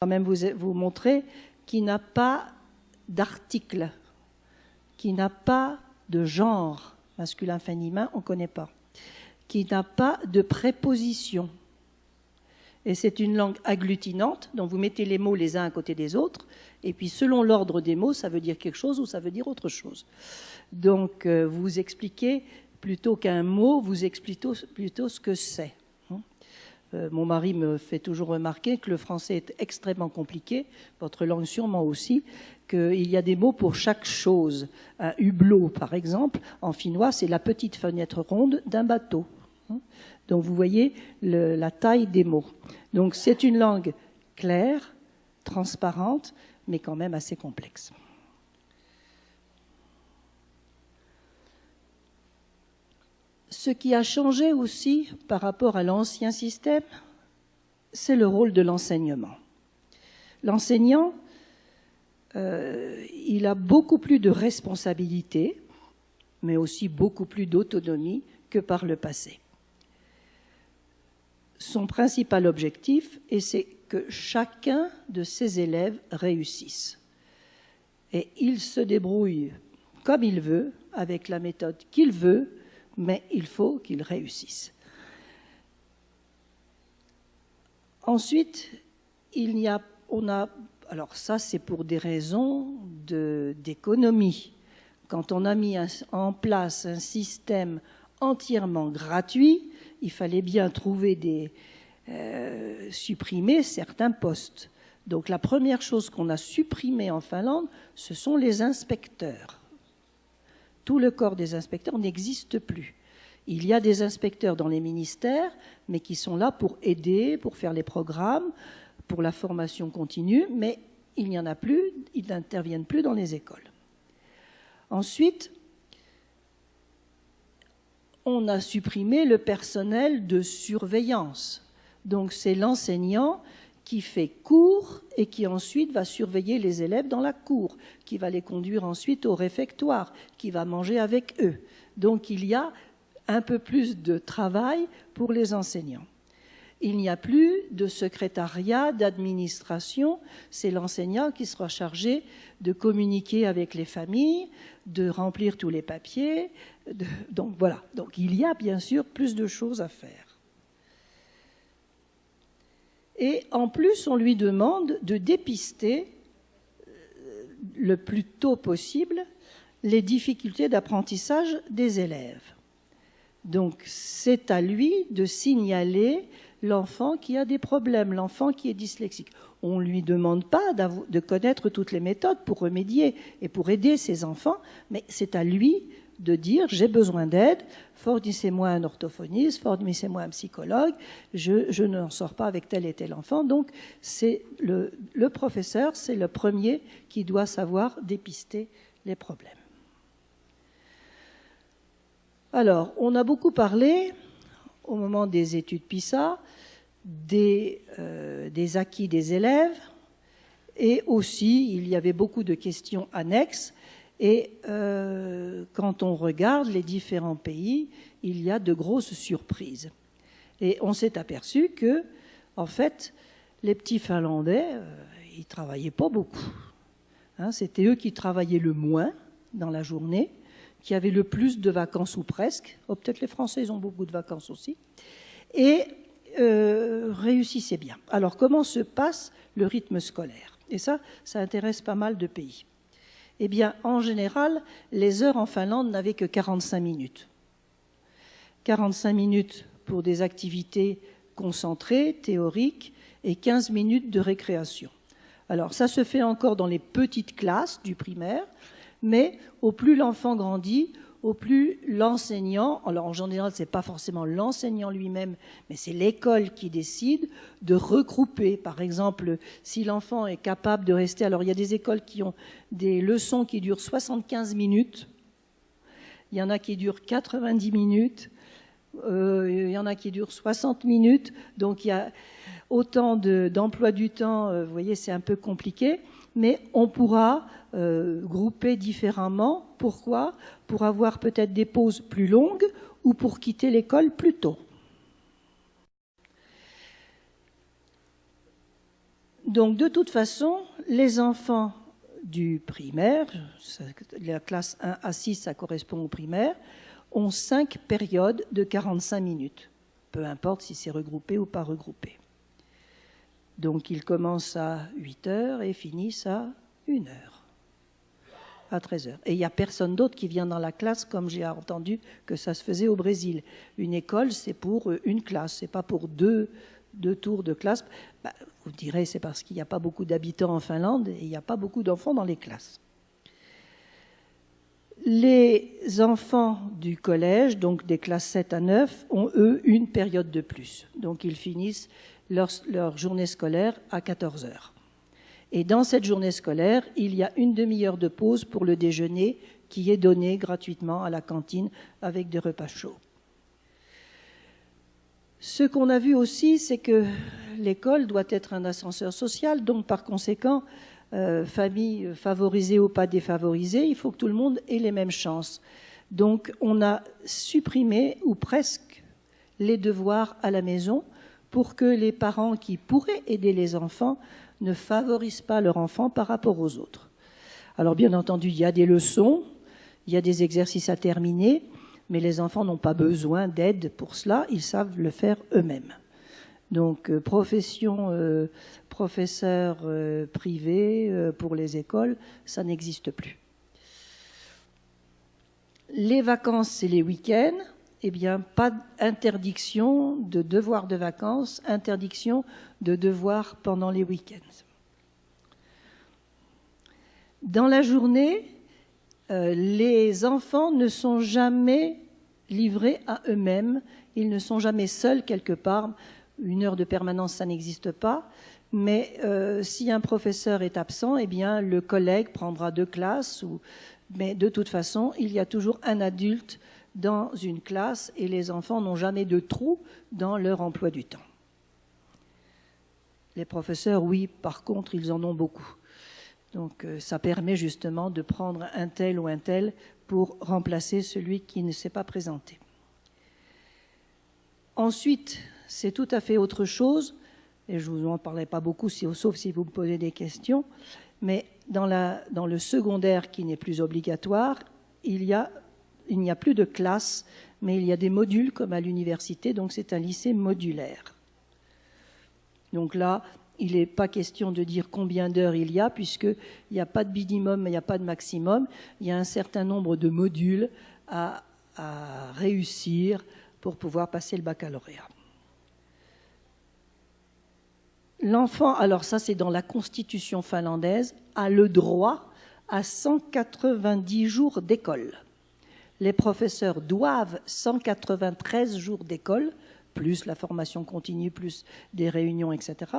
Quand même vous montrer qu'il n'a pas d'article, qu'il n'a pas de genre masculin-féminin, on ne connaît pas, qu'il n'a pas de préposition. Et c'est une langue agglutinante, donc vous mettez les mots les uns à côté des autres, et puis selon l'ordre des mots, ça veut dire quelque chose ou ça veut dire autre chose. Donc vous expliquez, plutôt qu'un mot, vous expliquez plutôt ce que c'est. Mon mari me fait toujours remarquer que le français est extrêmement compliqué, votre langue sûrement aussi, qu'il y a des mots pour chaque chose. Un hublot, par exemple, en finnois, c'est la petite fenêtre ronde d'un bateau. Donc vous voyez la taille des mots. Donc c'est une langue claire, transparente, mais quand même assez complexe. Ce qui a changé aussi par rapport à l'ancien système, c'est le rôle de l'enseignement. L'enseignant, il a beaucoup plus de responsabilités, mais aussi beaucoup plus d'autonomie que par le passé. Son principal objectif, c'est que chacun de ses élèves réussisse. Et il se débrouille comme il veut, avec la méthode qu'il veut, mais il faut qu'il réussisse. Ensuite, alors ça c'est pour des raisons d'économie. Quand on a mis en place un système entièrement gratuit, il fallait bien supprimer certains postes. Donc la première chose qu'on a supprimée en Finlande, ce sont les inspecteurs. Tout le corps des inspecteurs n'existe plus. Il y a des inspecteurs dans les ministères, mais qui sont là pour aider, pour faire les programmes, pour la formation continue, mais il n'y en a plus, ils n'interviennent plus dans les écoles. Ensuite, on a supprimé le personnel de surveillance. Donc c'est l'enseignant qui fait cours et qui ensuite va surveiller les élèves dans la cour, qui va les conduire ensuite au réfectoire, qui va manger avec eux. Donc il y a un peu plus de travail pour les enseignants. Il n'y a plus de secrétariat, d'administration, c'est l'enseignant qui sera chargé de communiquer avec les familles, de remplir tous les papiers. Donc voilà, donc il y a bien sûr plus de choses à faire. Et en plus, on lui demande de dépister le plus tôt possible les difficultés d'apprentissage des élèves. Donc, c'est à lui de signaler l'enfant qui a des problèmes, l'enfant qui est dyslexique. On ne lui demande pas de connaître toutes les méthodes pour remédier et pour aider ses enfants, mais c'est à lui de dire « j'ai besoin d'aide, fournissez-moi un orthophoniste, fournissez-moi un psychologue, je n'en sors pas avec tel et tel enfant ». Donc, c'est le professeur, c'est le premier qui doit savoir dépister les problèmes. Alors, on a beaucoup parlé, au moment des études PISA, des acquis des élèves, et aussi, il y avait beaucoup de questions annexes. Et quand on regarde les différents pays, il y a de grosses surprises. Et on s'est aperçu que, en fait, les petits Finlandais, ils ne travaillaient pas beaucoup. C'était eux qui travaillaient le moins dans la journée, qui avaient le plus de vacances ou presque. Oh, peut-être les Français, ils ont beaucoup de vacances aussi. Et réussissaient bien. Alors, comment se passe le rythme scolaire? Et ça intéresse pas mal de pays. Eh bien, en général, les heures en Finlande n'avaient que 45 minutes. 45 minutes pour des activités concentrées, théoriques, et 15 minutes de récréation. Alors, ça se fait encore dans les petites classes du primaire, mais au plus l'enfant grandit, au plus l'enseignant, alors en général, ce n'est pas forcément l'enseignant lui-même, mais c'est l'école qui décide de regrouper. Par exemple, si l'enfant est capable de rester, alors il y a des écoles qui ont des leçons qui durent 75 minutes, il y en a qui durent 90 minutes, il y en a qui durent 60 minutes, donc il y a autant d'emploi du temps, vous voyez, c'est un peu compliqué. mais on pourra grouper différemment. Pourquoi? Pour avoir peut-être des pauses plus longues ou pour quitter l'école plus tôt. Donc, de toute façon, les enfants du primaire, la classe 1 à 6, ça correspond au primaire, ont 5 périodes de 45 minutes, peu importe si c'est regroupé ou pas regroupé. Donc, ils commencent à 8 heures et finissent à 1 heure, à 13 heures. Et il n'y a personne d'autre qui vient dans la classe, comme j'ai entendu que ça se faisait au Brésil. Une école, c'est pour une classe, c'est pas pour deux tours de classe. Vous direz, c'est parce qu'il n'y a pas beaucoup d'habitants en Finlande et il n'y a pas beaucoup d'enfants dans les classes. Les enfants du collège, donc des classes 7 à 9, ont eux une période de plus. Donc ils finissent leur journée scolaire à 14 heures. Et dans cette journée scolaire, il y a une demi-heure de pause pour le déjeuner qui est donné gratuitement à la cantine avec des repas chauds. Ce qu'on a vu aussi, c'est que l'école doit être un ascenseur social, donc par conséquent, famille favorisée ou pas défavorisée, il faut que tout le monde ait les mêmes chances. Donc on a supprimé, ou presque, les devoirs à la maison pour que les parents qui pourraient aider les enfants ne favorisent pas leurs enfants par rapport aux autres. Alors bien entendu, il y a des leçons, il y a des exercices à terminer, mais les enfants n'ont pas besoin d'aide pour cela, ils savent le faire eux-mêmes. Donc, professeur privé pour les écoles, ça n'existe plus. Les vacances et les week-ends, eh bien, pas d'interdiction de devoirs de vacances, interdiction de devoirs pendant les week-ends. Dans la journée, les enfants ne sont jamais livrés à eux-mêmes, ils ne sont jamais seuls quelque part. 1 heure de permanence, ça n'existe pas, mais si un professeur est absent, eh bien, le collègue prendra 2 classes, mais de toute façon, il y a toujours un adulte dans une classe et les enfants n'ont jamais de trou dans leur emploi du temps. Les professeurs, oui, par contre, ils en ont beaucoup. Donc, ça permet justement de prendre un tel ou un tel pour remplacer celui qui ne s'est pas présenté. Ensuite, c'est tout à fait autre chose, et je ne vous en parlerai pas beaucoup, sauf si vous me posez des questions, mais dans le secondaire qui n'est plus obligatoire, il n'y a plus de classe, mais il y a des modules comme à l'université, donc c'est un lycée modulaire. Donc là, il n'est pas question de dire combien d'heures il y a, puisqu'il n'y a pas de minimum, il n'y a pas de maximum, il y a un certain nombre de modules à réussir pour pouvoir passer le baccalauréat. L'enfant, alors ça c'est dans la constitution finlandaise, a le droit à 190 jours d'école. Les professeurs doivent 193 jours d'école, plus la formation continue, plus des réunions, etc.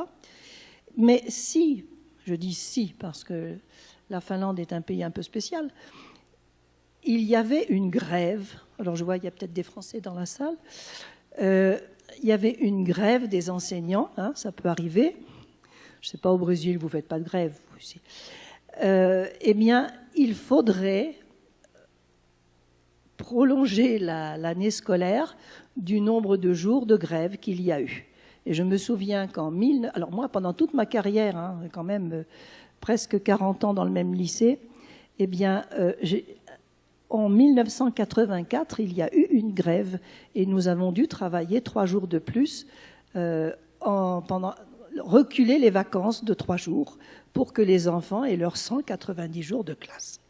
Mais si, je dis si, parce que la Finlande est un pays un peu spécial, il y avait une grève, alors je vois il y a peut-être des Français dans la salle, il y avait une grève des enseignants, hein, ça peut arriver. Je ne sais pas, au Brésil, vous ne faites pas de grève, vous aussi. Eh bien, il faudrait prolonger l'année scolaire du nombre de jours de grève qu'il y a eu. Et je me souviens alors moi, pendant toute ma carrière, hein, quand même presque 40 ans dans le même lycée, eh bien, en 1984, il y a eu une grève et nous avons dû travailler 3 jours de plus, reculer les vacances de 3 jours pour que les enfants aient leurs 190 jours de classe.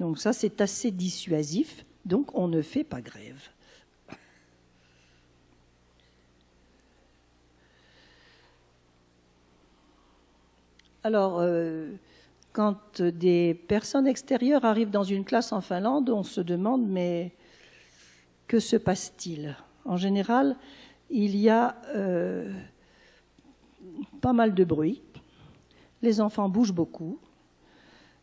Donc ça, c'est assez dissuasif, donc on ne fait pas grève. Alors, quand des personnes extérieures arrivent dans une classe en Finlande, on se demande, mais que se passe-t-il? En général, il y a pas mal de bruit. Les enfants bougent beaucoup.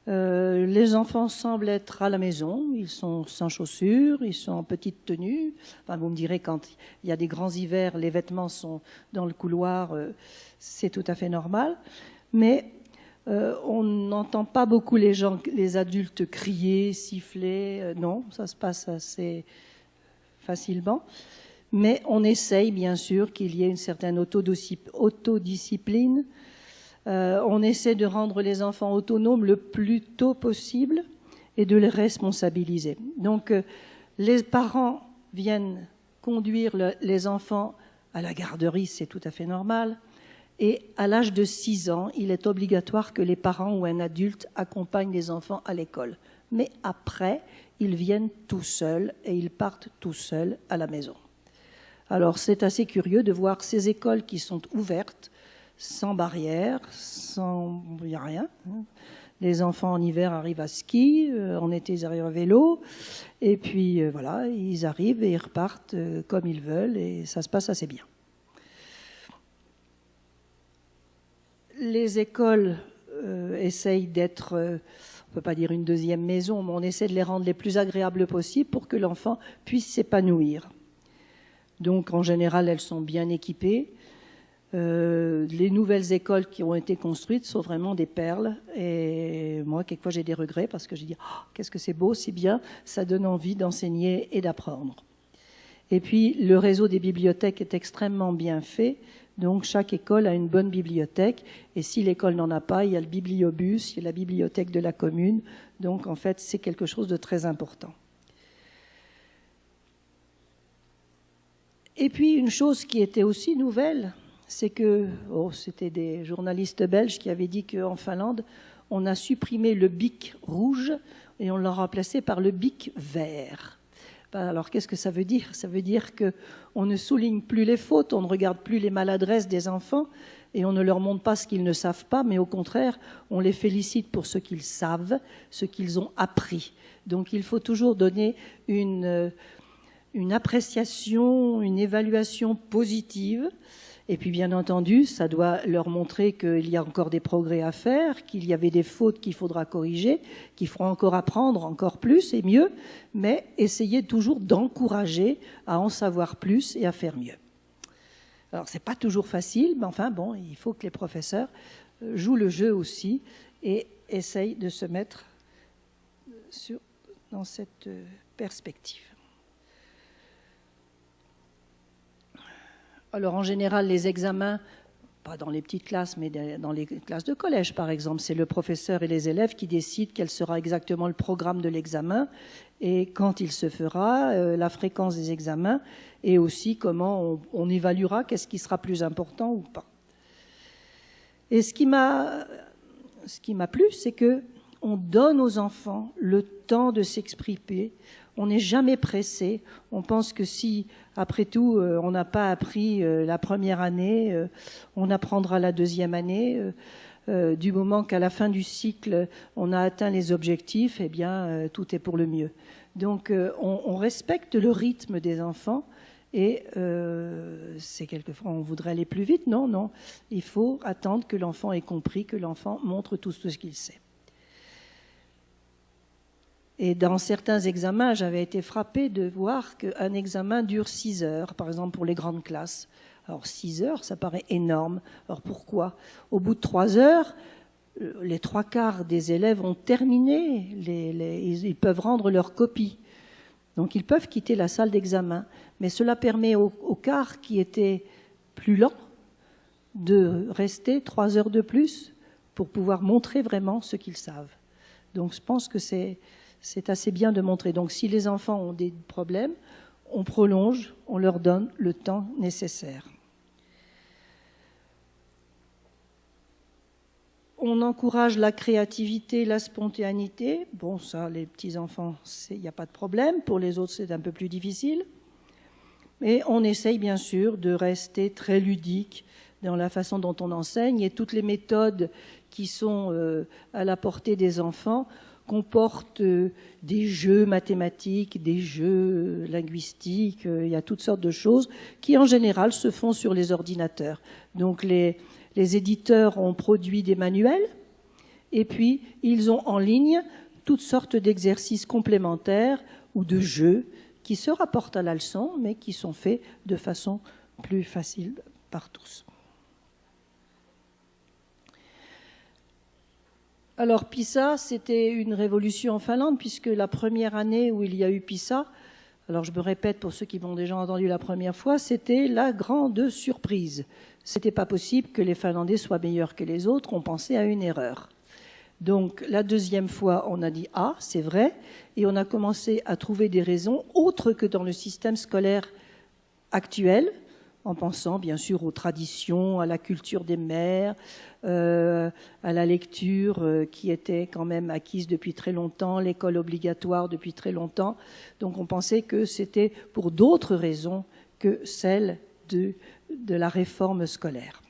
Les enfants semblent être à la maison. Ils sont sans chaussures, ils sont en petite tenue. Enfin, vous me direz, quand il y a des grands hivers, les vêtements sont dans le couloir, c'est tout à fait normal. Mais On n'entend pas beaucoup les adultes crier, siffler. Non, ça se passe assez facilement. Mais on essaye, bien sûr, qu'il y ait une certaine autodiscipline. On essaie de rendre les enfants autonomes le plus tôt possible et de les responsabiliser. Donc, les parents viennent conduire les enfants à la garderie, c'est tout à fait normal. Et à l'âge de 6 ans, il est obligatoire que les parents ou un adulte accompagnent les enfants à l'école. Mais après, ils viennent tout seuls et ils partent tout seuls à la maison. Alors c'est assez curieux de voir ces écoles qui sont ouvertes, sans barrière, il n'y a rien. Les enfants en hiver arrivent à ski, en été ils arrivent à vélo, et puis voilà, ils arrivent et ils repartent comme ils veulent, et ça se passe assez bien. Les écoles essayent d'être, on ne peut pas dire une deuxième maison, mais on essaie de les rendre les plus agréables possibles pour que l'enfant puisse s'épanouir. Donc en général, elles sont bien équipées. Les nouvelles écoles qui ont été construites sont vraiment des perles. Et moi, quelquefois, j'ai des regrets parce que j'ai dit oh, qu'est-ce que c'est beau, c'est bien, ça donne envie d'enseigner et d'apprendre. Et puis, le réseau des bibliothèques est extrêmement bien fait. Donc, chaque école a une bonne bibliothèque. Et si l'école n'en a pas, il y a le bibliobus, il y a la bibliothèque de la commune. Donc, en fait, c'est quelque chose de très important. Et puis, une chose qui était aussi nouvelle, c'est que, c'était des journalistes belges qui avaient dit qu'en Finlande, on a supprimé le bic rouge et on l'a remplacé par le bic vert. Alors, qu'est-ce que ça veut dire ? Ça veut dire qu'on ne souligne plus les fautes, on ne regarde plus les maladresses des enfants et on ne leur montre pas ce qu'ils ne savent pas, mais au contraire, on les félicite pour ce qu'ils savent, ce qu'ils ont appris. Donc, il faut toujours donner une appréciation, une évaluation positive. Et puis, bien entendu, ça doit leur montrer qu'il y a encore des progrès à faire, qu'il y avait des fautes qu'il faudra corriger, qu'il faudra encore apprendre encore plus et mieux, mais essayer toujours d'encourager à en savoir plus et à faire mieux. Alors, c'est pas toujours facile, mais enfin, bon, il faut que les professeurs jouent le jeu aussi et essayent de se mettre dans cette perspective. Alors, en général, les examens, pas dans les petites classes, mais dans les classes de collège, par exemple, c'est le professeur et les élèves qui décident quel sera exactement le programme de l'examen et quand il se fera, la fréquence des examens et aussi comment on évaluera qu'est-ce qui sera plus important ou pas. Et ce qui m'a plu, c'est qu'on donne aux enfants le temps de s'exprimer. On n'est jamais pressé. On pense que si, après tout, on n'a pas appris la première année, on apprendra la deuxième année. Du moment qu'à la fin du cycle, on a atteint les objectifs, eh bien, tout est pour le mieux. Donc, on respecte le rythme des enfants et c'est quelquefois, on voudrait aller plus vite. Non. Il faut attendre que l'enfant ait compris, que l'enfant montre tout ce qu'il sait. Et dans certains examens, j'avais été frappée de voir qu'un examen dure 6 heures, par exemple pour les grandes classes. Alors 6 heures, ça paraît énorme. Alors pourquoi ? Au bout de 3 heures, les 3/4 des élèves ont terminé, ils peuvent rendre leur copie. Donc ils peuvent quitter la salle d'examen. Mais cela permet aux quart qui étaient plus lents de rester 3 heures de plus pour pouvoir montrer vraiment ce qu'ils savent. Donc je pense que c'est assez bien de montrer. Donc si les enfants ont des problèmes, on prolonge, on leur donne le temps nécessaire. On encourage la créativité, la spontanéité. Bon, ça, les petits-enfants, il n'y a pas de problème. Pour les autres, c'est un peu plus difficile. Mais on essaye, bien sûr, de rester très ludique dans la façon dont on enseigne. Et toutes les méthodes qui sont à la portée des enfants comportent des jeux mathématiques, des jeux linguistiques. Il y a toutes sortes de choses qui, en général, se font sur les ordinateurs. Donc, les éditeurs ont produit des manuels et puis ils ont en ligne toutes sortes d'exercices complémentaires ou de jeux qui se rapportent à la leçon, mais qui sont faits de façon plus facile par tous. Alors PISA, c'était une révolution en Finlande, puisque la première année où il y a eu PISA, alors je me répète pour ceux qui m'ont déjà entendu la première fois, c'était la grande surprise. C'était pas possible que les Finlandais soient meilleurs que les autres, on pensait à une erreur. Donc la deuxième fois, on a dit « Ah, c'est vrai », et on a commencé à trouver des raisons autres que dans le système scolaire actuel, en pensant bien sûr aux traditions, à la culture des mères, à la lecture qui était quand même acquise depuis très longtemps, l'école obligatoire depuis très longtemps. Donc on pensait que c'était pour d'autres raisons que celles de la réforme scolaire.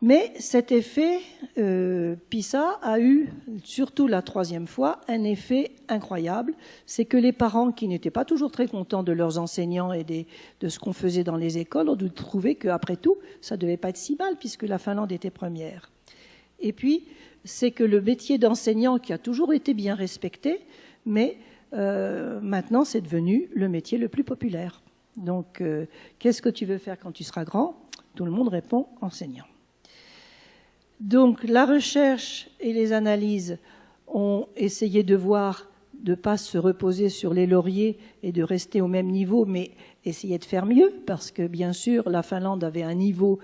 Mais cet effet, PISA a eu, surtout la troisième fois, un effet incroyable. C'est que les parents qui n'étaient pas toujours très contents de leurs enseignants et de ce qu'on faisait dans les écoles ont dû trouver qu'après tout, ça ne devait pas être si mal puisque la Finlande était première. Et puis, c'est que le métier d'enseignant qui a toujours été bien respecté, mais maintenant c'est devenu le métier le plus populaire. Donc, qu'est-ce que tu veux faire quand tu seras grand ? Tout le monde répond enseignant. Donc la recherche et les analyses ont essayé de voir, de ne pas se reposer sur les lauriers et de rester au même niveau, mais essayer de faire mieux, parce que bien sûr la Finlande avait un niveau,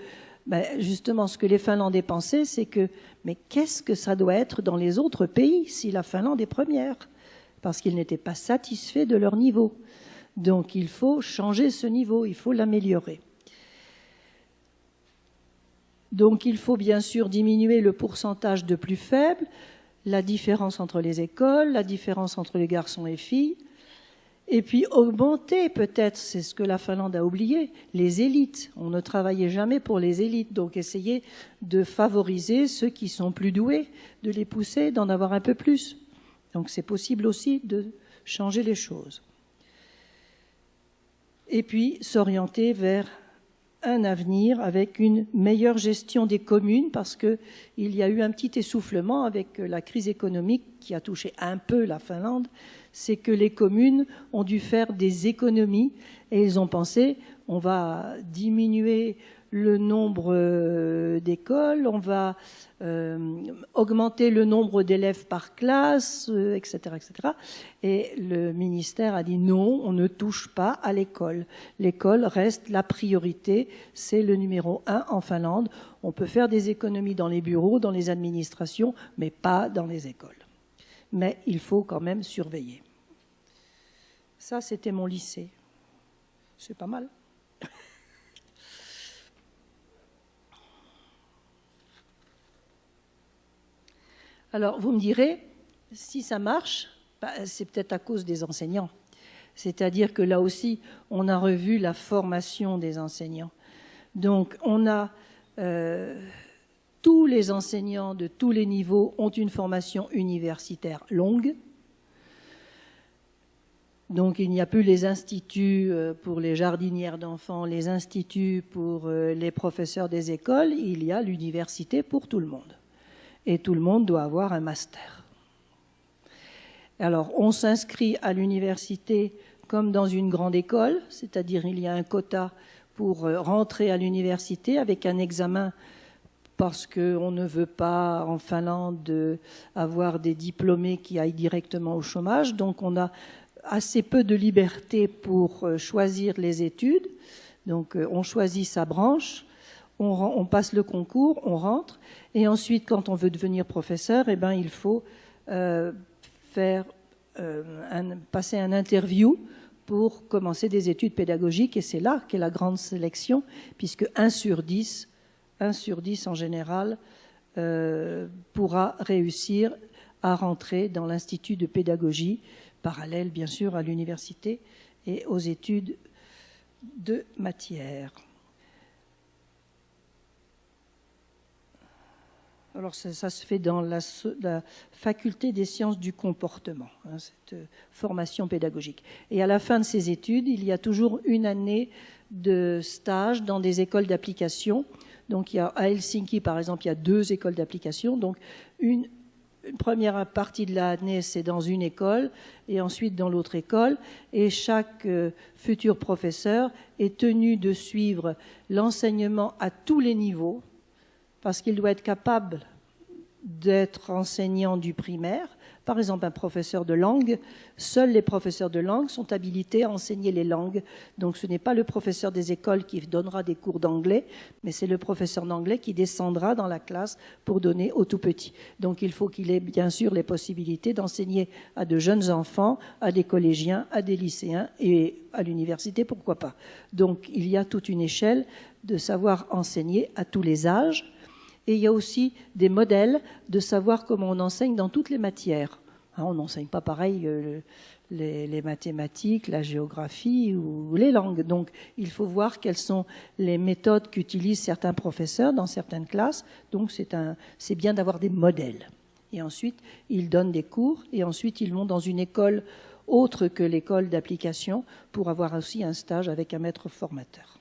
justement ce que les Finlandais pensaient, c'est que mais qu'est-ce que ça doit être dans les autres pays si la Finlande est première ? Parce qu'ils n'étaient pas satisfaits de leur niveau. Donc il faut changer ce niveau, il faut l'améliorer. Donc il faut bien sûr diminuer le pourcentage de plus faibles, la différence entre les écoles, la différence entre les garçons et filles, et puis augmenter peut-être, c'est ce que la Finlande a oublié, les élites. On ne travaillait jamais pour les élites, donc essayer de favoriser ceux qui sont plus doués, de les pousser, d'en avoir un peu plus. Donc c'est possible aussi de changer les choses. Et puis s'orienter vers un avenir avec une meilleure gestion des communes parce qu'il y a eu un petit essoufflement avec la crise économique qui a touché un peu la Finlande. C'est que les communes ont dû faire des économies et ils ont pensé on va diminuer le nombre d'écoles, on va augmenter le nombre d'élèves par classe, etc., etc. Et le ministère a dit non, on ne touche pas à l'école. L'école reste la priorité, c'est le numéro 1 en Finlande. On peut faire des économies dans les bureaux, dans les administrations, mais pas dans les écoles. Mais il faut quand même surveiller. Ça, c'était mon lycée. C'est pas mal. Alors, vous me direz, si ça marche, c'est peut-être à cause des enseignants. C'est-à-dire que là aussi, on a revu la formation des enseignants. Donc, on a tous les enseignants de tous les niveaux ont une formation universitaire longue. Donc, il n'y a plus les instituts pour les jardinières d'enfants, les instituts pour les professeurs des écoles. Il y a l'université pour tout le monde. Et tout le monde doit avoir un master. Alors, on s'inscrit à l'université comme dans une grande école, c'est-à-dire il y a un quota pour rentrer à l'université avec un examen parce qu'on ne veut pas en Finlande avoir des diplômés qui aillent directement au chômage. Donc, on a assez peu de liberté pour choisir les études. Donc, on choisit sa branche. On passe le concours, on rentre, et ensuite, quand on veut devenir professeur, il faut passer un interview pour commencer des études pédagogiques, et c'est là qu'est la grande sélection, puisque 1 sur 10 en général, pourra réussir à rentrer dans l'institut de pédagogie, parallèle bien sûr à l'université et aux études de matière. Alors ça se fait dans la faculté des sciences du comportement, cette formation pédagogique. Et à la fin de ces études, il y a toujours une année de stage dans des écoles d'application. Donc à Helsinki, par exemple, il y a 2 écoles d'application. Donc une première partie de l'année, c'est dans une école et ensuite dans l'autre école. Et chaque futur professeur est tenu de suivre l'enseignement à tous les niveaux, parce qu'il doit être capable d'être enseignant du primaire. Par exemple, un professeur de langue, seuls les professeurs de langue sont habilités à enseigner les langues. Donc ce n'est pas le professeur des écoles qui donnera des cours d'anglais, mais c'est le professeur d'anglais qui descendra dans la classe pour donner aux tout petits. Donc il faut qu'il ait bien sûr les possibilités d'enseigner à de jeunes enfants, à des collégiens, à des lycéens et à l'université, pourquoi pas. Donc il y a toute une échelle de savoir enseigner à tous les âges. Et il y a aussi des modèles de savoir comment on enseigne dans toutes les matières. On n'enseigne pas pareil les mathématiques, la géographie ou les langues. Donc il faut voir quelles sont les méthodes qu'utilisent certains professeurs dans certaines classes. Donc c'est bien d'avoir des modèles. Et ensuite, ils donnent des cours et ensuite ils vont dans une école autre que l'école d'application pour avoir aussi un stage avec un maître formateur.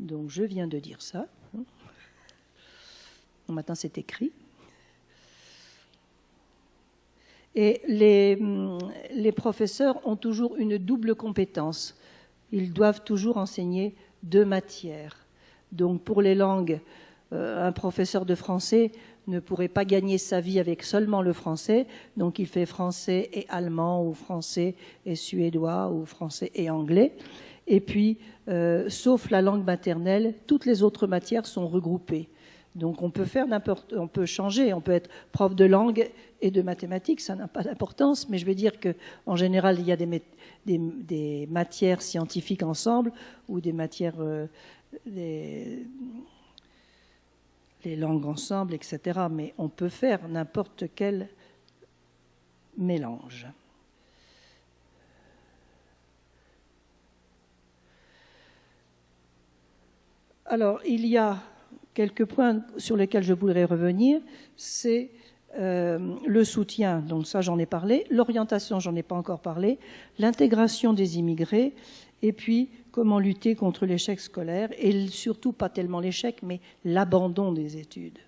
Donc je viens de dire ça. Maintenant c'est écrit. Et les professeurs ont toujours une double compétence. Ils doivent toujours enseigner 2 matières. Donc pour les langues, un professeur de français ne pourrait pas gagner sa vie avec seulement le français. Donc il fait français et allemand, ou français et suédois, ou français et anglais. Et puis, sauf la langue maternelle, toutes les autres matières sont regroupées. Donc on peut on peut changer, on peut être prof de langue et de mathématiques, ça n'a pas d'importance, mais je veux dire qu'en général, il y a des matières scientifiques ensemble, ou des matières, les langues ensemble, etc. Mais on peut faire n'importe quel mélange. Alors, il y a quelques points sur lesquels je voudrais revenir. C'est le soutien, donc ça j'en ai parlé, l'orientation, j'en ai pas encore parlé, l'intégration des immigrés, et puis comment lutter contre l'échec scolaire, et surtout pas tellement l'échec, mais l'abandon des études.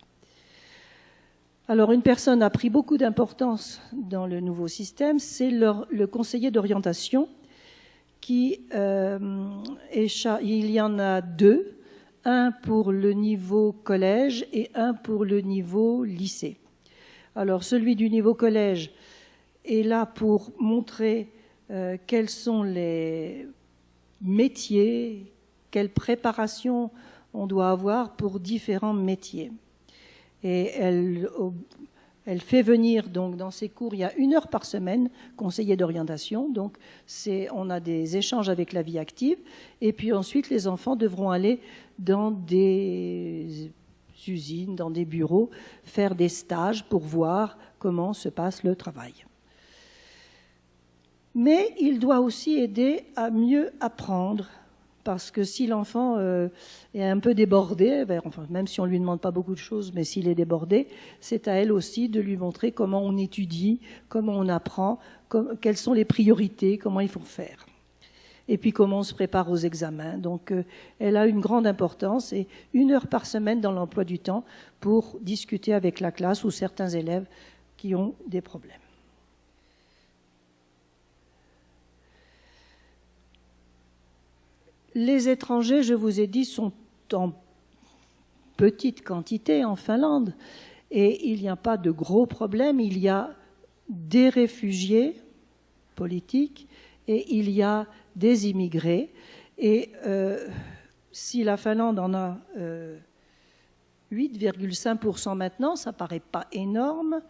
Alors, une personne a pris beaucoup d'importance dans le nouveau système, c'est le conseiller d'orientation, il y en a 2. Un pour le niveau collège et un pour le niveau lycée. Alors, celui du niveau collège est là pour montrer quels sont les métiers, quelle préparation on doit avoir pour différents métiers. Et elle fait venir, donc, dans ses cours, il y a 1 heure par semaine, conseiller d'orientation. Donc, on a des échanges avec la vie active. Et puis ensuite, les enfants devront aller dans des usines, dans des bureaux, faire des stages pour voir comment se passe le travail. Mais il doit aussi aider à mieux apprendre, parce que si l'enfant est un peu débordé, même si on ne lui demande pas beaucoup de choses, mais s'il est débordé, c'est à elle aussi de lui montrer comment on étudie, comment on apprend, quelles sont les priorités, comment il faut faire. Et puis comment on se prépare aux examens. Donc elle a une grande importance, et 1 heure par semaine dans l'emploi du temps pour discuter avec la classe ou certains élèves qui ont des problèmes. Les étrangers, je vous ai dit, sont en petite quantité en Finlande, et il n'y a pas de gros problèmes. Il y a des réfugiés politiques et il y a des immigrés. Et si la Finlande en a 8,5% maintenant, ça ne paraît pas énorme.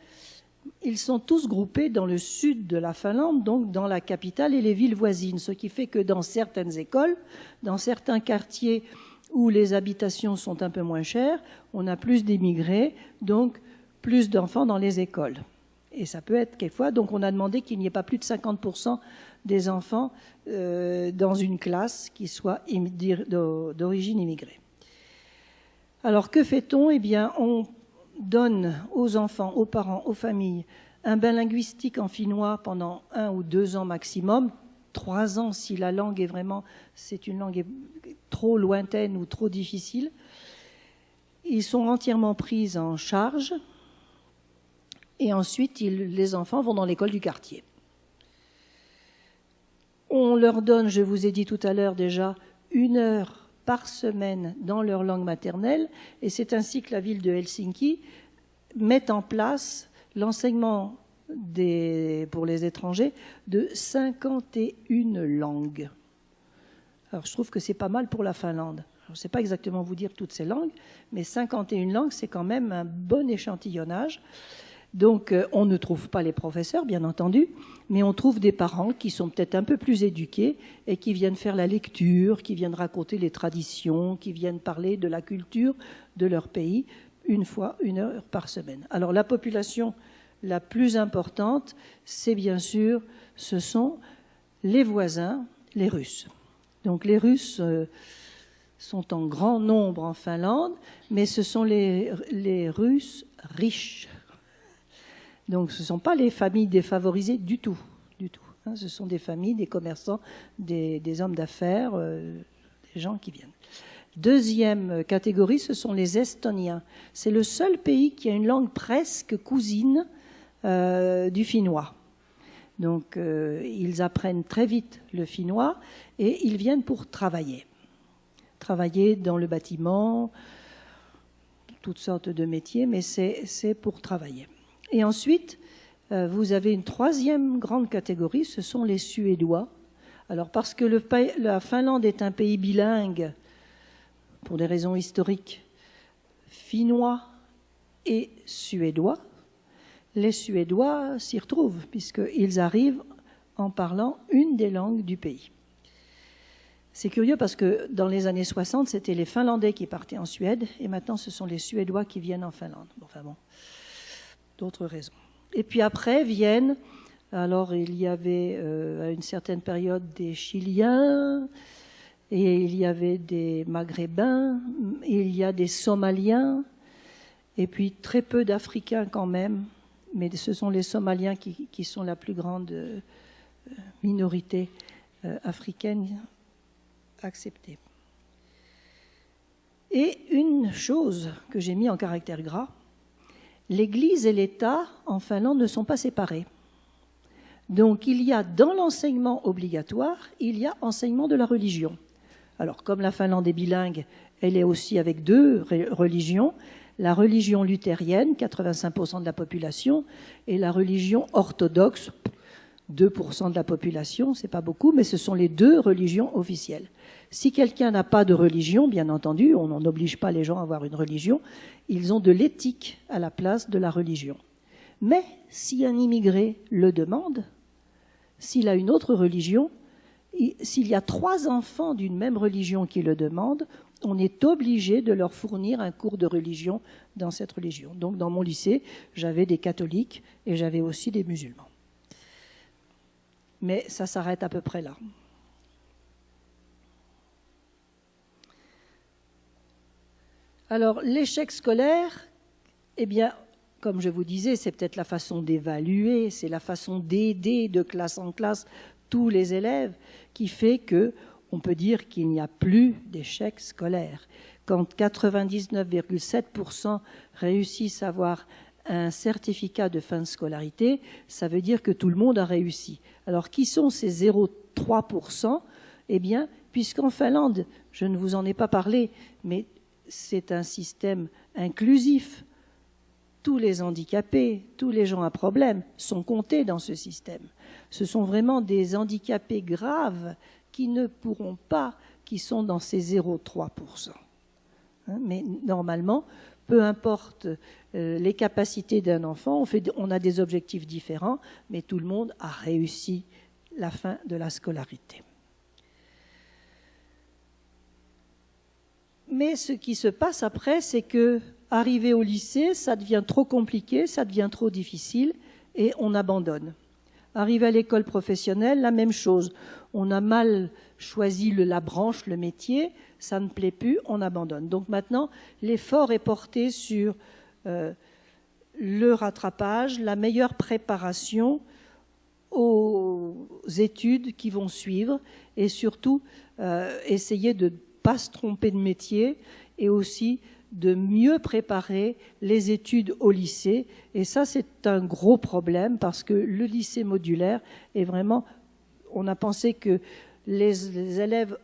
Ils sont tous groupés dans le sud de la Finlande, donc dans la capitale et les villes voisines, ce qui fait que dans certaines écoles, dans certains quartiers où les habitations sont un peu moins chères, on a plus d'immigrés, donc plus d'enfants dans les écoles. Et ça peut être quelquefois, donc on a demandé qu'il n'y ait pas plus de 50% des enfants dans une classe qui soit d'origine immigrée. Alors que fait-on ? Eh bien, on donne aux enfants, aux parents, aux familles, un bain linguistique en finnois pendant 1 ou 2 ans maximum, 3 ans si la langue est vraiment, c'est une langue trop lointaine ou trop difficile. Ils sont entièrement pris en charge et ensuite les enfants vont dans l'école du quartier. On leur donne, je vous ai dit tout à l'heure déjà, 1 heure par semaine dans leur langue maternelle, et c'est ainsi que la ville de Helsinki met en place l'enseignement pour les étrangers de 51 langues. Alors je trouve que c'est pas mal pour la Finlande. Je ne sais pas exactement vous dire toutes ces langues, mais 51 langues, c'est quand même un bon échantillonnage. Donc on ne trouve pas les professeurs, bien entendu, mais on trouve des parents qui sont peut-être un peu plus éduqués et qui viennent faire la lecture, qui viennent raconter les traditions, qui viennent parler de la culture de leur pays 1 heure par semaine. Alors la population la plus importante, c'est bien sûr, ce sont les voisins, les Russes. Donc les Russes sont en grand nombre en Finlande, mais ce sont les Russes riches. Donc ce ne sont pas les familles défavorisées du tout. Ce sont des familles, des commerçants, des hommes d'affaires, des gens qui viennent. Deuxième catégorie, ce sont les Estoniens. C'est le seul pays qui a une langue presque cousine du finnois. Donc ils apprennent très vite le finnois et ils viennent pour travailler. Travailler dans le bâtiment, toutes sortes de métiers, mais c'est pour travailler. Et ensuite, vous avez une troisième grande catégorie, ce sont les Suédois. Alors parce que la Finlande est un pays bilingue, pour des raisons historiques, finnois et suédois, les Suédois s'y retrouvent, puisqu'ils arrivent en parlant une des langues du pays. C'est curieux parce que dans les années 60, c'était les Finlandais qui partaient en Suède, et maintenant ce sont les Suédois qui viennent en Finlande. D'autres raisons. Et puis après viennent, alors il y avait à une certaine période des Chiliens, et il y avait des Maghrébins, il y a des Somaliens, et puis très peu d'Africains quand même, mais ce sont les Somaliens qui sont la plus grande minorité africaine acceptée. Et une chose que j'ai mis en caractère gras, l'Église et l'État en Finlande ne sont pas séparés. Donc il y a dans l'enseignement obligatoire, il y a enseignement de la religion. Alors comme la Finlande est bilingue, elle est aussi avec 2 religions, la religion luthérienne, 85% de la population, et la religion orthodoxe, 2% de la population, c'est pas beaucoup, mais ce sont les 2 religions officielles. Si quelqu'un n'a pas de religion, bien entendu, on n'oblige pas les gens à avoir une religion, ils ont de l'éthique à la place de la religion. Mais si un immigré le demande, s'il a une autre religion, s'il y a 3 enfants d'une même religion qui le demandent, on est obligé de leur fournir un cours de religion dans cette religion. Donc dans mon lycée, j'avais des catholiques et j'avais aussi des musulmans. Mais ça s'arrête à peu près là. Alors, l'échec scolaire, eh bien, comme je vous disais, c'est peut-être la façon d'évaluer, c'est la façon d'aider de classe en classe tous les élèves qui fait qu'on peut dire qu'il n'y a plus d'échec scolaire. Quand 99,7% réussissent à avoir un certificat de fin de scolarité, ça veut dire que tout le monde a réussi. Alors, qui sont ces 0,3% ? Eh bien, puisqu'en Finlande, je ne vous en ai pas parlé, mais c'est un système inclusif. Tous les handicapés, tous les gens à problème sont comptés dans ce système. Ce sont vraiment des handicapés graves qui ne pourront pas, qui sont dans ces 0,3%. Mais normalement, peu importe les capacités d'un enfant, on a des objectifs différents, mais tout le monde a réussi la fin de la scolarité. Mais ce qui se passe après, c'est que arrivé au lycée, ça devient trop compliqué, ça devient trop difficile et on abandonne. Arrivé à l'école professionnelle, la même chose. On a mal choisi la branche, le métier, ça ne plaît plus, on abandonne. Donc maintenant, l'effort est porté sur le rattrapage, la meilleure préparation aux études qui vont suivre et surtout essayer de ne pas se tromper de métier et aussi de mieux préparer les études au lycée. Et ça, c'est un gros problème parce que le lycée modulaire est vraiment... On a pensé que les élèves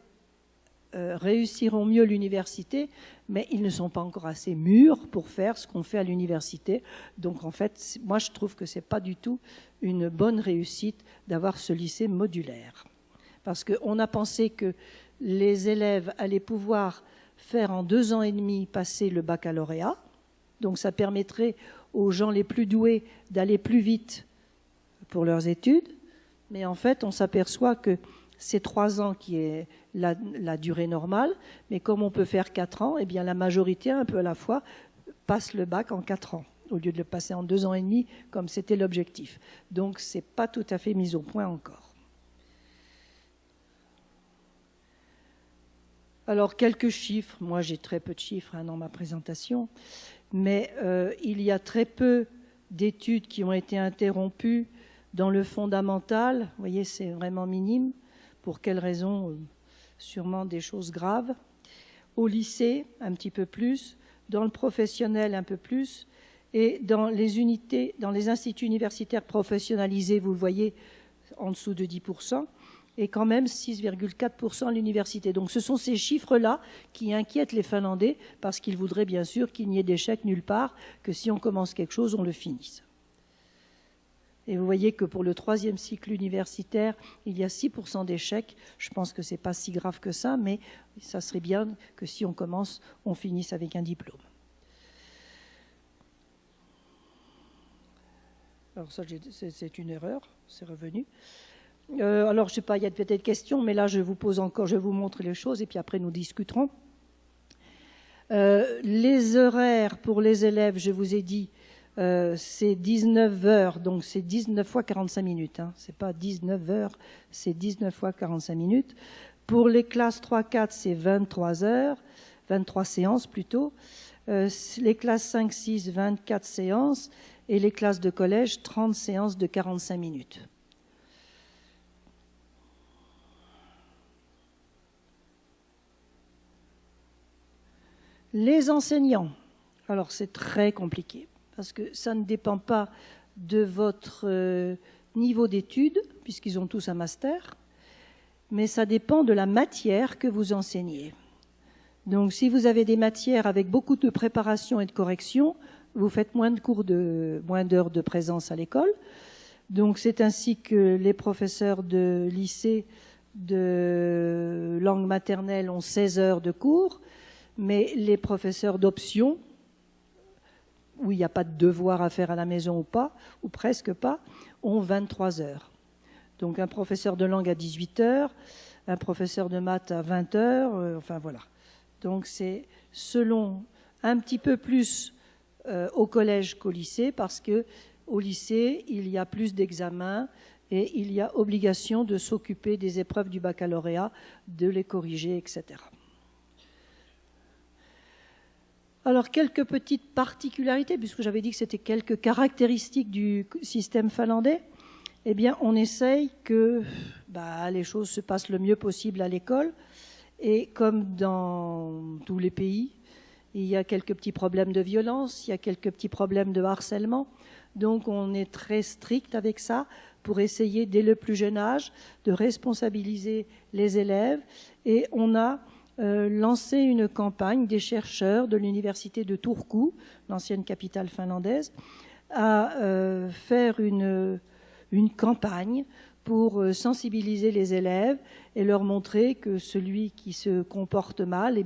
réussiront mieux l'université, mais ils ne sont pas encore assez mûrs pour faire ce qu'on fait à l'université. Donc en fait, moi je trouve que ce n'est pas du tout une bonne réussite d'avoir ce lycée modulaire. Parce qu'on a pensé que les élèves allaient pouvoir faire en 2 ans et demi passer le baccalauréat. Donc ça permettrait aux gens les plus doués d'aller plus vite pour leurs études. Mais en fait, on s'aperçoit que c'est 3 ans qui est la durée normale. Mais comme on peut faire 4 ans, eh bien la majorité, un peu à la fois, passe le bac en 4 ans, au lieu de le passer en 2 ans et demi, comme c'était l'objectif. Donc ce n'est pas tout à fait mis au point encore. Alors, quelques chiffres. Moi, j'ai très peu de chiffres dans ma présentation. Mais il y a très peu d'études qui ont été interrompues dans le fondamental. Vous voyez, c'est vraiment minime. Pour quelles raisons? Sûrement des choses graves. Au lycée, un petit peu plus. Dans le professionnel, un peu plus. Et dans les unités, dans les instituts universitaires professionnalisés, vous le voyez, en dessous de 10%. Et quand même 6,4% à l'université. Donc ce sont ces chiffres-là qui inquiètent les Finlandais, parce qu'ils voudraient bien sûr qu'il n'y ait d'échec nulle part, que si on commence quelque chose, on le finisse. Et vous voyez que pour le 3e cycle universitaire, il y a 6% d'échecs. Je pense que ce n'est pas si grave que ça, mais ça serait bien que si on commence, on finisse avec un diplôme. Alors ça, c'est une erreur, c'est revenu. Alors, je ne sais pas, il y a peut-être questions, mais là, je vous montre les choses et puis après, nous discuterons. Les horaires pour les élèves, je vous ai dit, c'est 19 heures, donc c'est 19 fois 45 minutes. Ce n'est pas 19 heures, c'est 19 fois 45 minutes. Pour les classes 3-4, c'est 23 heures, 23 séances plutôt. Les classes 5-6, 24 séances. Et les classes de collège, 30 séances de 45 minutes. Les enseignants, alors c'est très compliqué, parce que ça ne dépend pas de votre niveau d'études, puisqu'ils ont tous un master, mais ça dépend de la matière que vous enseignez. Donc si vous avez des matières avec beaucoup de préparation et de correction, vous faites moins d'heures de présence à l'école. Donc c'est ainsi que les professeurs de lycée de langue maternelle ont 16 heures de cours, mais les professeurs d'option, où il n'y a pas de devoir à faire à la maison ou pas, ou presque pas, ont 23 heures. Donc un professeur de langue à 18 heures, un professeur de maths à 20 heures, enfin voilà. Donc c'est selon un petit peu plus au collège qu'au lycée, parce qu'au lycée, il y a plus d'examens et il y a obligation de s'occuper des épreuves du baccalauréat, de les corriger, etc. Alors, quelques petites particularités, puisque j'avais dit que c'était quelques caractéristiques du système finlandais. Eh bien, on essaye que les choses se passent le mieux possible à l'école. Et comme dans tous les pays, il y a quelques petits problèmes de violence, il y a quelques petits problèmes de harcèlement. Donc, on est très strict avec ça pour essayer, dès le plus jeune âge, de responsabiliser les élèves. Et on a lancé une campagne des chercheurs de l'université de Turku, l'ancienne capitale finlandaise, à faire une campagne pour sensibiliser les élèves et leur montrer que celui qui se comporte mal,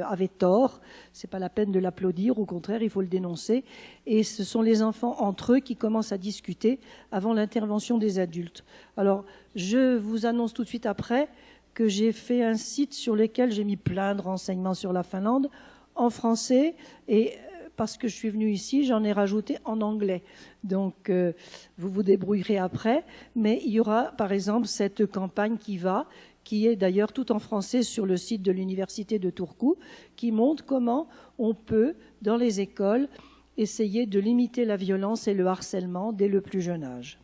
avait tort. C'est pas la peine de l'applaudir, au contraire, il faut le dénoncer. Et ce sont les enfants entre eux qui commencent à discuter avant l'intervention des adultes. Alors, je vous annonce tout de suite après que j'ai fait un site sur lequel j'ai mis plein de renseignements sur la Finlande en français, et parce que je suis venue ici, j'en ai rajouté en anglais. Donc, vous vous débrouillerez après. Mais il y aura, par exemple, cette campagne qui est d'ailleurs tout en français sur le site de l'université de Turku, qui montre comment on peut, dans les écoles, essayer de limiter la violence et le harcèlement dès le plus jeune âge.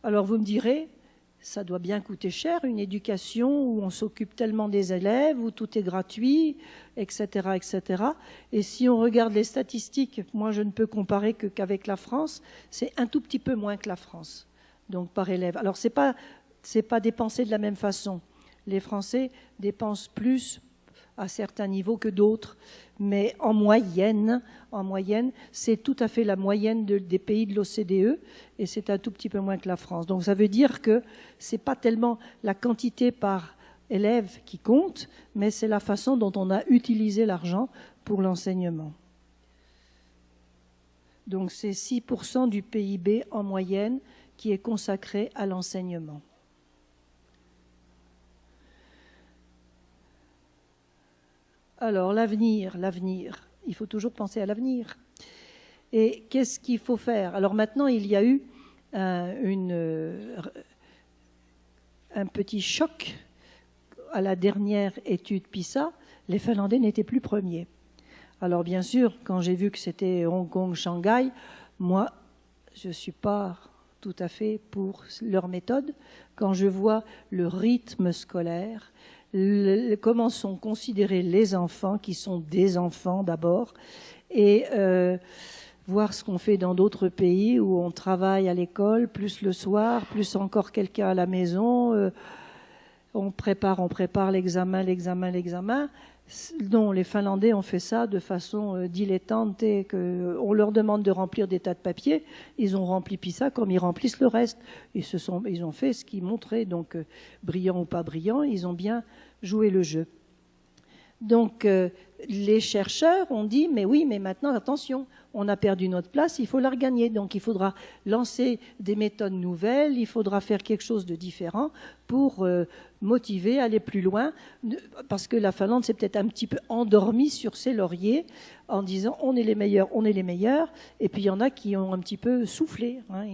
Alors vous me direz, ça doit bien coûter cher, une éducation où on s'occupe tellement des élèves, où tout est gratuit, etc., etc. Et si on regarde les statistiques, moi je ne peux comparer qu'avec la France, c'est un tout petit peu moins que la France. donc par élève. Alors, c'est pas dépensé de la même façon. Les Français dépensent plus à certains niveaux que d'autres, mais en moyenne, c'est tout à fait la moyenne des pays de l'OCDE, et c'est un tout petit peu moins que la France. Donc ça veut dire que c'est pas tellement la quantité par élève qui compte, mais c'est la façon dont on a utilisé l'argent pour l'enseignement. Donc c'est 6% du PIB en moyenne qui est consacré à l'enseignement. Alors, l'avenir, il faut toujours penser à l'avenir. Et qu'est-ce qu'il faut faire? Alors maintenant, il y a eu un petit choc à la dernière étude PISA. Les Finlandais n'étaient plus premiers. Alors bien sûr, quand j'ai vu que c'était Hong Kong, Shanghai, moi, je ne suis pas tout à fait pour leur méthode. Quand je vois le rythme scolaire, comment sont considérés les enfants, qui sont des enfants d'abord, et voir ce qu'on fait dans d'autres pays où on travaille à l'école, plus le soir, plus encore quelqu'un à la maison, on prépare l'examen. Non, les Finlandais ont fait ça de façon dilettante, et on leur demande de remplir des tas de papiers. Ils ont rempli PISA comme ils remplissent le reste. Ils ont fait ce qu'ils montraient, donc brillant ou pas brillant, ils ont bien joué le jeu. Donc les chercheurs ont dit, mais oui, mais maintenant, attention, on a perdu notre place, il faut la regagner. Donc il faudra lancer des méthodes nouvelles, il faudra faire quelque chose de différent pour motiver, aller plus loin, parce que la Finlande s'est peut-être un petit peu endormie sur ses lauriers en disant on est les meilleurs, et puis il y en a qui ont un petit peu soufflé, hein,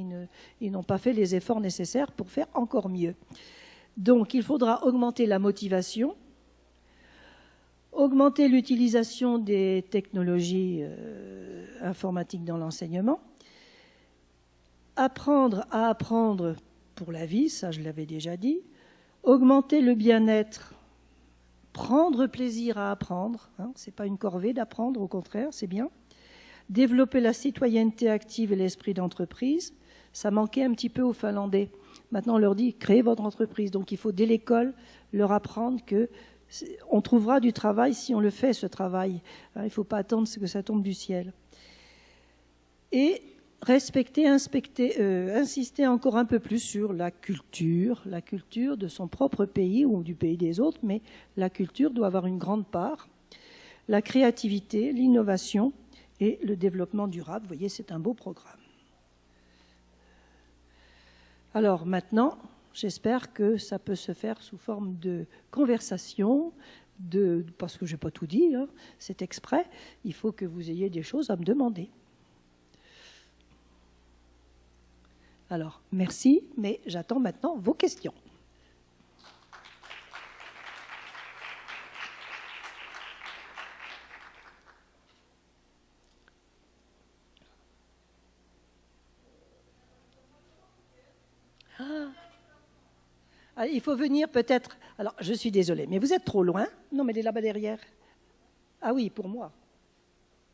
ils n'ont pas fait les efforts nécessaires pour faire encore mieux. Donc il faudra augmenter la motivation, augmenter l'utilisation des technologies informatiques dans l'enseignement, apprendre à apprendre pour la vie, ça je l'avais déjà dit, augmenter le bien-être, prendre plaisir à apprendre, hein, ce n'est pas une corvée d'apprendre, au contraire, c'est bien, développer la citoyenneté active et l'esprit d'entreprise, ça manquait un petit peu aux Finlandais. Maintenant on leur dit, créez votre entreprise, donc il faut dès l'école leur apprendre que on trouvera du travail si on le fait, ce travail. Il ne faut pas attendre que ça tombe du ciel. Et respecter, insister encore un peu plus sur la culture de son propre pays ou du pays des autres, mais la culture doit avoir une grande part. La créativité, l'innovation et le développement durable. Vous voyez, c'est un beau programme. Alors maintenant, j'espère que ça peut se faire sous forme de conversation, parce que je n'ai pas tout dit, hein, c'est exprès. Il faut que vous ayez des choses à me demander. Alors, merci, mais j'attends maintenant vos questions. Ah, il faut venir peut-être... Alors, je suis désolée, mais vous êtes trop loin. Non, mais elle est là-bas derrière. Ah oui, pour moi.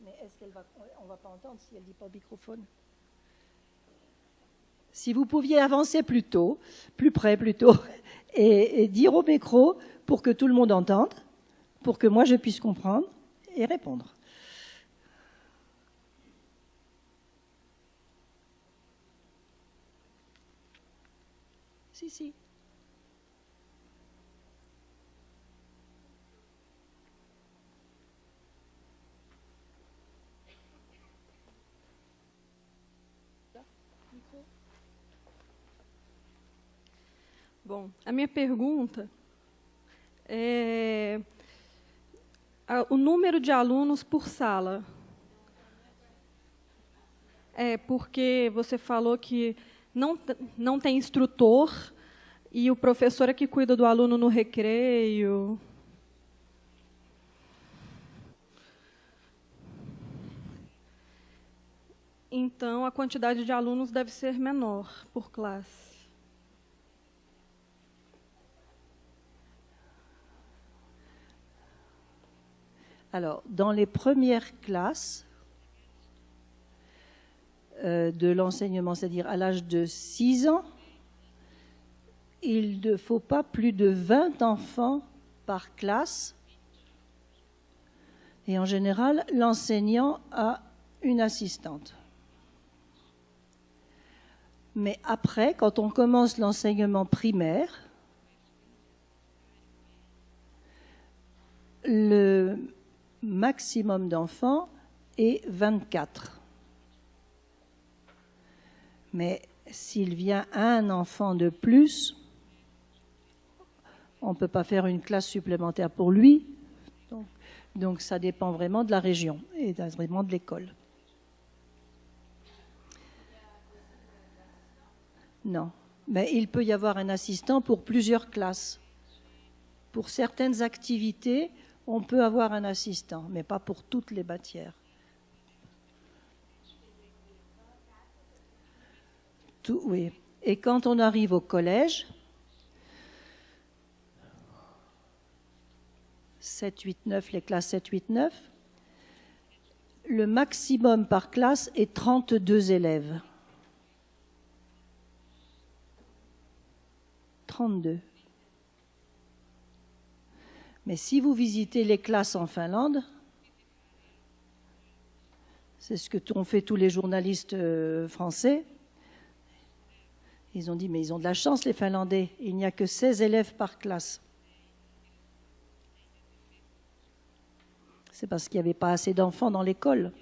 Mais est-ce qu'elle va... On ne va pas entendre si elle ne dit pas au microphone. Si vous pouviez avancer plus tôt, plus près plutôt, et dire au micro pour que tout le monde entende, pour que moi je puisse comprendre et répondre. Si. Bom, a minha pergunta é o número de alunos por sala. É porque você falou que não tem instrutor e o professor é que cuida do aluno no recreio. Então, a quantidade de alunos deve ser menor por classe. Alors, dans les premières classes de l'enseignement, c'est-à-dire à l'âge de 6 ans, il ne faut pas plus de 20 enfants par classe. Et en général, l'enseignant a une assistante. Mais après, quand on commence l'enseignement primaire, le maximum d'enfants est 24. Mais s'il vient un enfant de plus, on ne peut pas faire une classe supplémentaire pour lui. Donc ça dépend vraiment de la région et vraiment de l'école. Non, mais il peut y avoir un assistant pour plusieurs classes. Pour certaines activités, on peut avoir un assistant, mais pas pour toutes les matières. Oui. Et quand on arrive au collège, 7, 8, 9, les classes 7, 8, 9, le maximum par classe est 32 élèves. 32. Mais si vous visitez les classes en Finlande, c'est ce que ont fait tous les journalistes français, ils ont dit, mais ils ont de la chance les Finlandais, il n'y a que 16 élèves par classe. C'est parce qu'il n'y avait pas assez d'enfants dans l'école.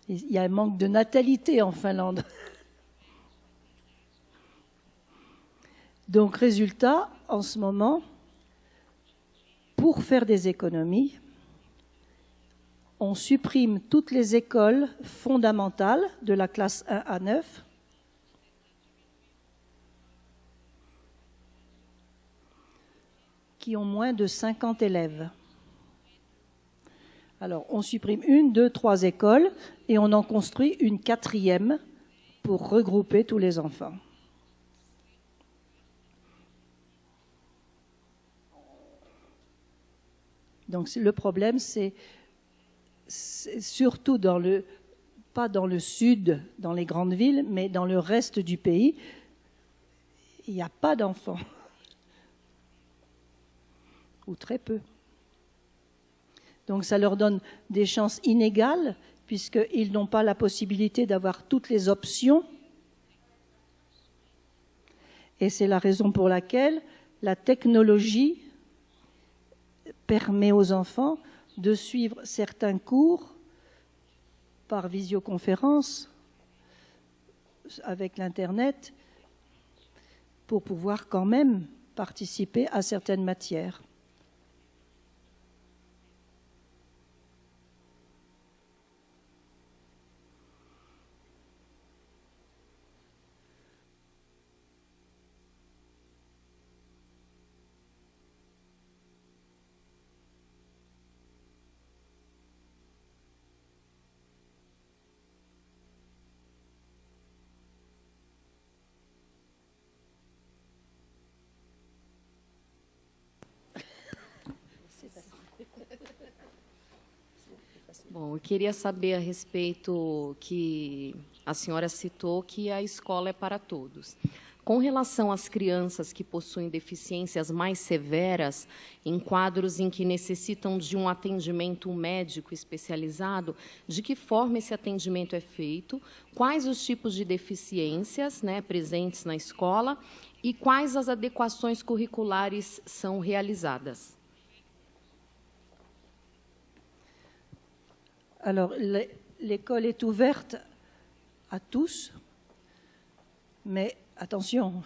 Il y a un manque de natalité en Finlande. Donc, résultat, en ce moment, pour faire des économies, on supprime toutes les écoles fondamentales de la classe 1 à 9. Qui ont moins de 50 élèves. Alors, on supprime 1, 2, 3 écoles et on en construit une 4e pour regrouper tous les enfants. Donc, le problème, c'est surtout pas dans le sud, dans les grandes villes, mais dans le reste du pays, il n'y a pas d'enfants. Ou très peu. Donc ça leur donne des chances inégales, puisqu'ils n'ont pas la possibilité d'avoir toutes les options. Et c'est la raison pour laquelle la technologie permet aux enfants de suivre certains cours par visioconférence avec l'Internet pour pouvoir quand même participer à certaines matières. Bom, eu queria saber a respeito que a senhora citou que a escola é para todos. Com relação às crianças que possuem deficiências mais severas, em quadros em que necessitam de um atendimento médico especializado, de que forma esse atendimento é feito, quais os tipos de deficiências, né, presentes na escola e quais as adequações curriculares são realizadas? Alors, l'école est ouverte à tous, mais attention,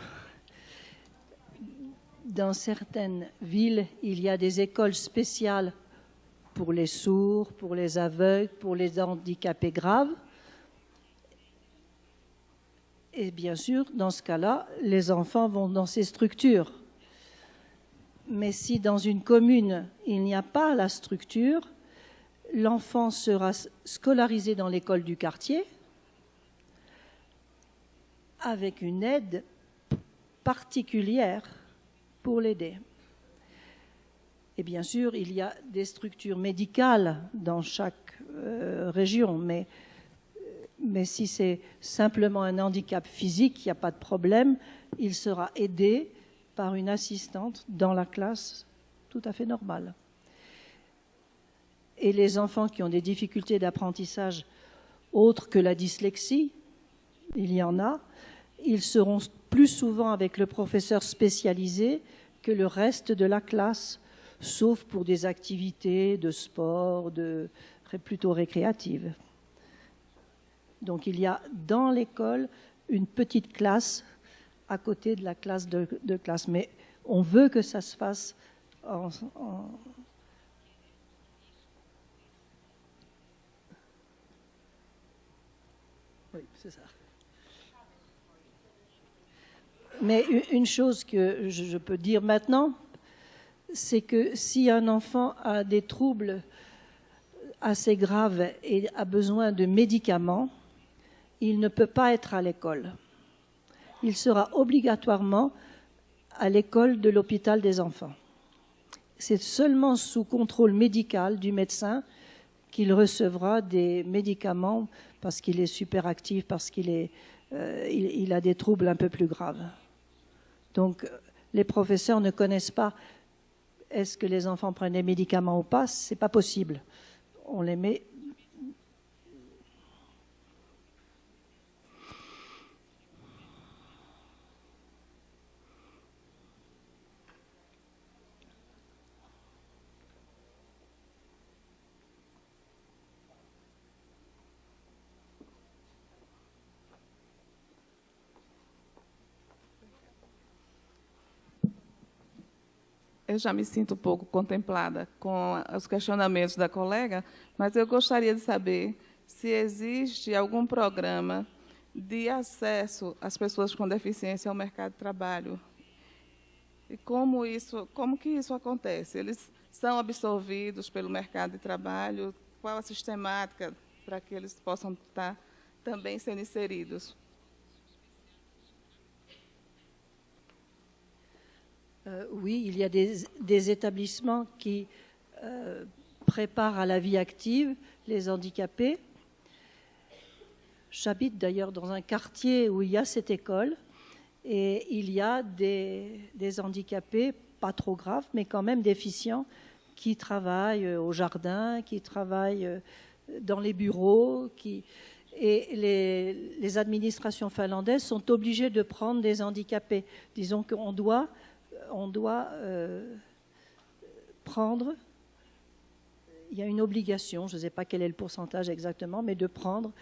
dans certaines villes, il y a des écoles spéciales pour les sourds, pour les aveugles, pour les handicapés graves. Et bien sûr, dans ce cas-là, les enfants vont dans ces structures. Mais si dans une commune, il n'y a pas la structure, l'enfant sera scolarisé dans l'école du quartier avec une aide particulière pour l'aider. Et bien sûr, il y a des structures médicales dans chaque région, mais Mais si c'est simplement un handicap physique, il n'y a pas de problème. Il sera aidé par une assistante dans la classe tout à fait normale. Et les enfants qui ont des difficultés d'apprentissage autres que la dyslexie, il y en a, ils seront plus souvent avec le professeur spécialisé que le reste de la classe, sauf pour des activités de sport, plutôt récréatives. Donc il y a dans l'école une petite classe à côté de la classe de classe. Mais on veut que ça se fasse en Oui, c'est ça. Mais une chose que je peux dire maintenant, c'est que si un enfant a des troubles assez graves et a besoin de médicaments, il ne peut pas être à l'école. Il sera obligatoirement à l'école de l'hôpital des enfants. C'est seulement sous contrôle médical du médecin qu'il recevra des médicaments parce qu'il est superactif, parce qu'il a des troubles un peu plus graves. Donc, les professeurs ne connaissent pas est-ce que les enfants prennent des médicaments ou pas, c'est pas possible. On les met. Eu já me sinto um pouco contemplada com os questionamentos da colega, mas eu gostaria de saber se existe algum programa de acesso às pessoas com deficiência ao mercado de trabalho. E como que isso acontece? Eles são absorvidos pelo mercado de trabalho? Qual a sistemática para que eles possam estar também sendo inseridos? Oui, il y a des établissements qui préparent à la vie active les handicapés. J'habite d'ailleurs dans un quartier où il y a cette école et il y a des handicapés, pas trop graves, mais quand même déficients, qui travaillent au jardin, qui travaillent dans les bureaux, et les administrations finlandaises sont obligées de prendre des handicapés. Disons qu'on doit prendre, il y a une obligation, je ne sais pas quel est le pourcentage exactement, mais de prendre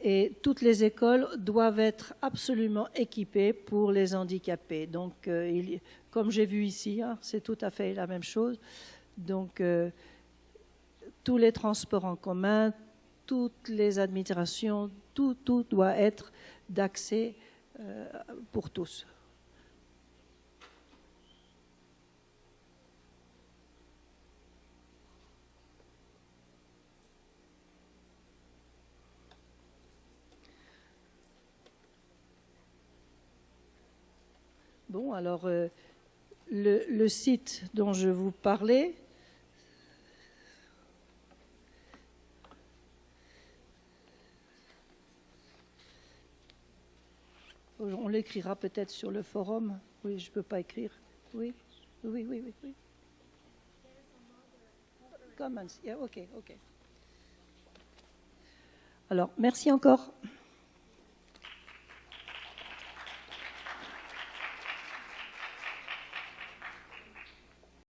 et toutes les écoles doivent être absolument équipées pour les handicapés. Donc, comme j'ai vu ici, hein, c'est tout à fait la même chose. Donc, tous les transports en commun, toutes les administrations, tout doit être d'accès pour tous. Bon, alors, le site dont je vous parlais, on l'écrira peut-être sur le forum. Oui, je ne peux pas écrire. Oui. Comments. Yeah, ok. Alors, merci encore.